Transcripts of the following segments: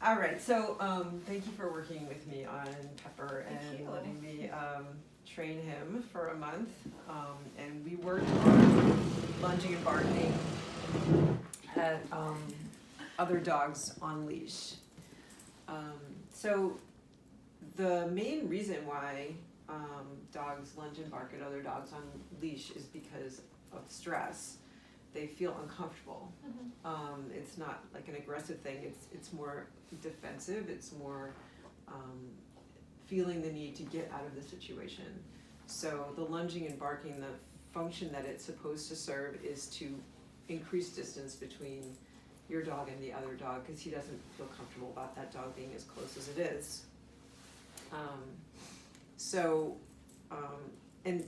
All right, so thank you for working with me on Pepper Thank and you. letting me train him for a month. And we worked on lunging and barking at other dogs on leash. So the main reason why dogs lunge and bark at other dogs on leash is because of stress. They feel uncomfortable. It's not like an aggressive thing, it's more defensive, it's more feeling the need to get out of the situation. So the lunging and barking, the function that it's supposed to serve is to increase distance between your dog and the other dog, because he doesn't feel comfortable about that dog being as close as it is. And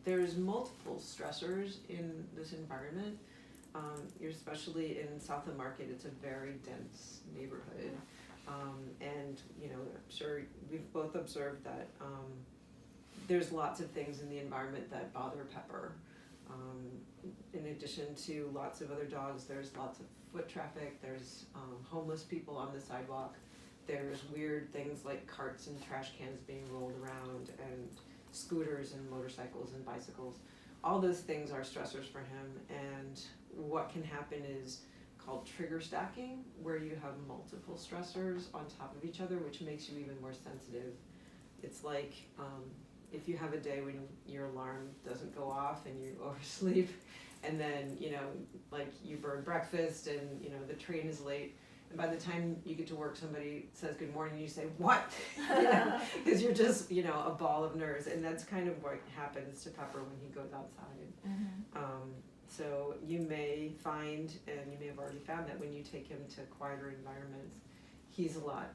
there's multiple stressors in this environment. You're especially in South of Market, it's a very dense neighborhood. And you know, I'm sure we've both observed that there's lots of things in the environment that bother Pepper. In addition to lots of other dogs, there's lots of foot traffic, there's homeless people on the sidewalk, there's weird things like carts and trash cans being rolled around, and scooters and motorcycles and bicycles. All those things are stressors for him, and what can happen is called trigger stacking, where you have multiple stressors on top of each other, which makes you even more sensitive. It's like if you have a day when your alarm doesn't go off and you oversleep, and then you know, like you burn breakfast and you know the train is late, and by the time you get to work somebody says good morning and you say what, because you're just, you know, a ball of nerves. And that's kind of what happens to Pepper when he goes outside. So you may find, and you may have already found, that when you take him to quieter environments, he's a lot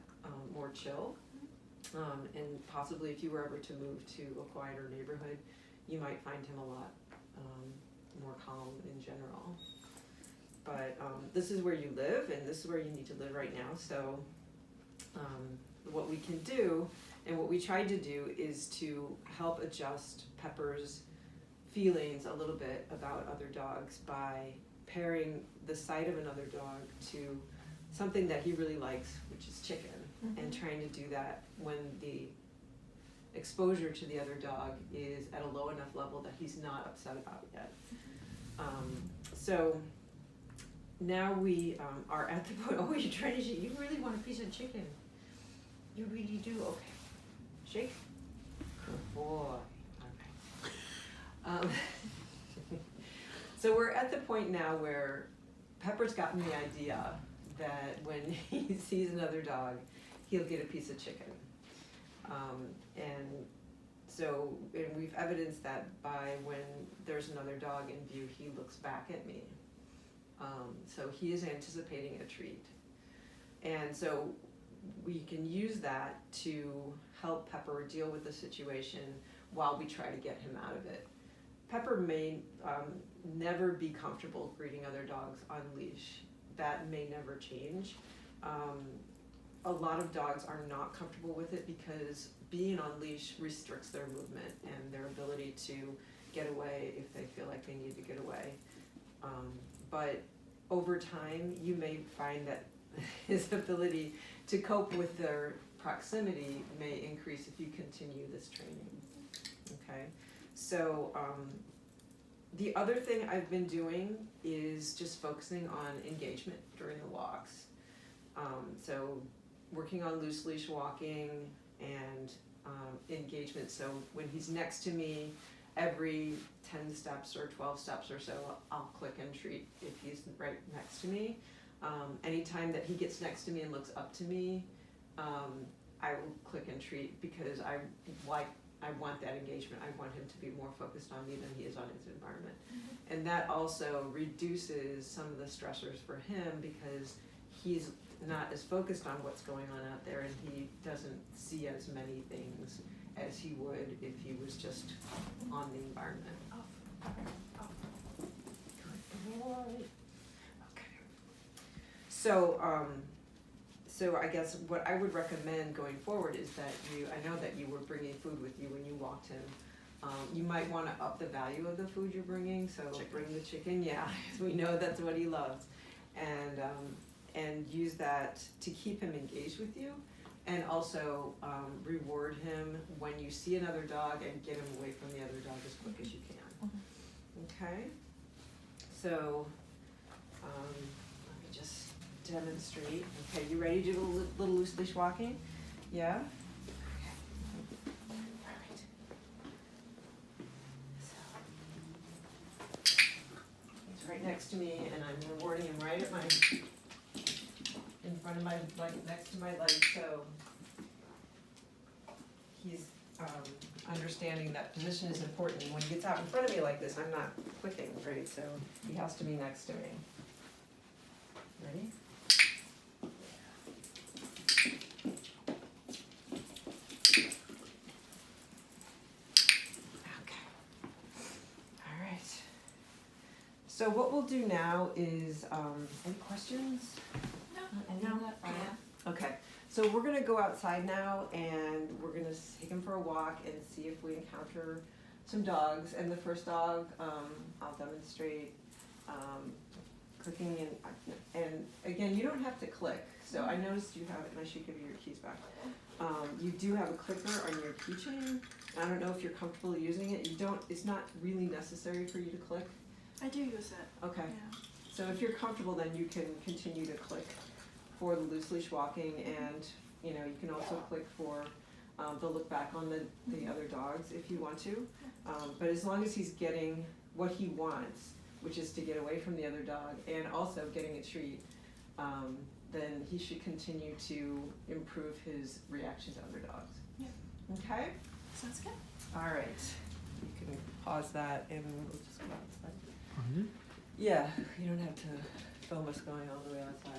more chill. And possibly if you were ever to move to a quieter neighborhood, you might find him a lot more calm in general. But this is where you live, and this is where you need to live right now. So what we can do, and what we tried to do, is to help adjust Pepper's feelings a little bit about other dogs by pairing the sight of another dog to something that he really likes, which is chicken, and trying to do that when the exposure to the other dog is at a low enough level that he's not upset about it yet. So now we are at the point. Oh, you're trying to shake. You really want a piece of chicken. You really do. Okay. Shake. Good boy. Okay. So we're at the point now where Pepper's gotten the idea that when he sees another dog, he'll get a piece of chicken. And we've evidenced that by when there's another dog in view, he looks back at me. So he is anticipating a treat. And so we can use that to help Pepper deal with the situation while we try to get him out of it. Pepper may never be comfortable greeting other dogs on leash. That may never change. A lot of dogs are not comfortable with it because being on leash restricts their movement and their ability to get away if they feel like they need to get away. But over time, you may find that his ability to cope with their proximity may increase if you continue this training. Okay, so the other thing I've been doing is just focusing on engagement during the walks. So working on loose leash walking and engagement. So when he's next to me, every 10 steps or 12 steps or so, I'll click and treat if he's right next to me. Anytime that he gets next to me and looks up to me, I will click and treat because I want that engagement. I want him to be more focused on me than he is on his environment. And that also reduces some of the stressors for him because he's not as focused on what's going on out there, and he doesn't see as many things as he would if he was just on the environment. Good boy. Okay. So I guess what I would recommend going forward is that I know that you were bringing food with you when you walked him. You might want to up the value of the food you're bringing, so Chicken. bring the chicken, yeah, we know that's what he loves. and use that to keep him engaged with you, and also reward him when you see another dog and get him away from the other dog as quick as you can. Okay? So, let me just demonstrate. Okay, you ready to do a little loose leash walking? Yeah? Okay. All right. So, he's right next to me, and I'm rewarding him right at my, in front of my, like, next to my leg, so he's understanding that position is important. When he gets out in front of me like this, I'm not clicking, right? So he has to be next to me. Ready? Okay. All right. So what we'll do now is, any questions? No. Okay, so we're gonna go outside now and we're gonna take him for a walk and see if we encounter some dogs. And the first dog, I'll demonstrate clicking and again, you don't have to click. So I noticed you have it, and I should give you your keys back. You do have a clicker on your keychain. I don't know if you're comfortable using it. It's not really necessary for you to click. I do use it. Okay. Yeah. So if you're comfortable, then you can continue to click for the loose leash walking, and you can also click for the look back on the other dogs if you want to. But as long as he's getting what he wants, which is to get away from the other dog and also getting a treat, then he should continue to improve his reaction to other dogs. Yeah. Okay? Sounds good. All right. You can pause that and we'll just go outside. Yeah, you don't have to film us going all the way outside.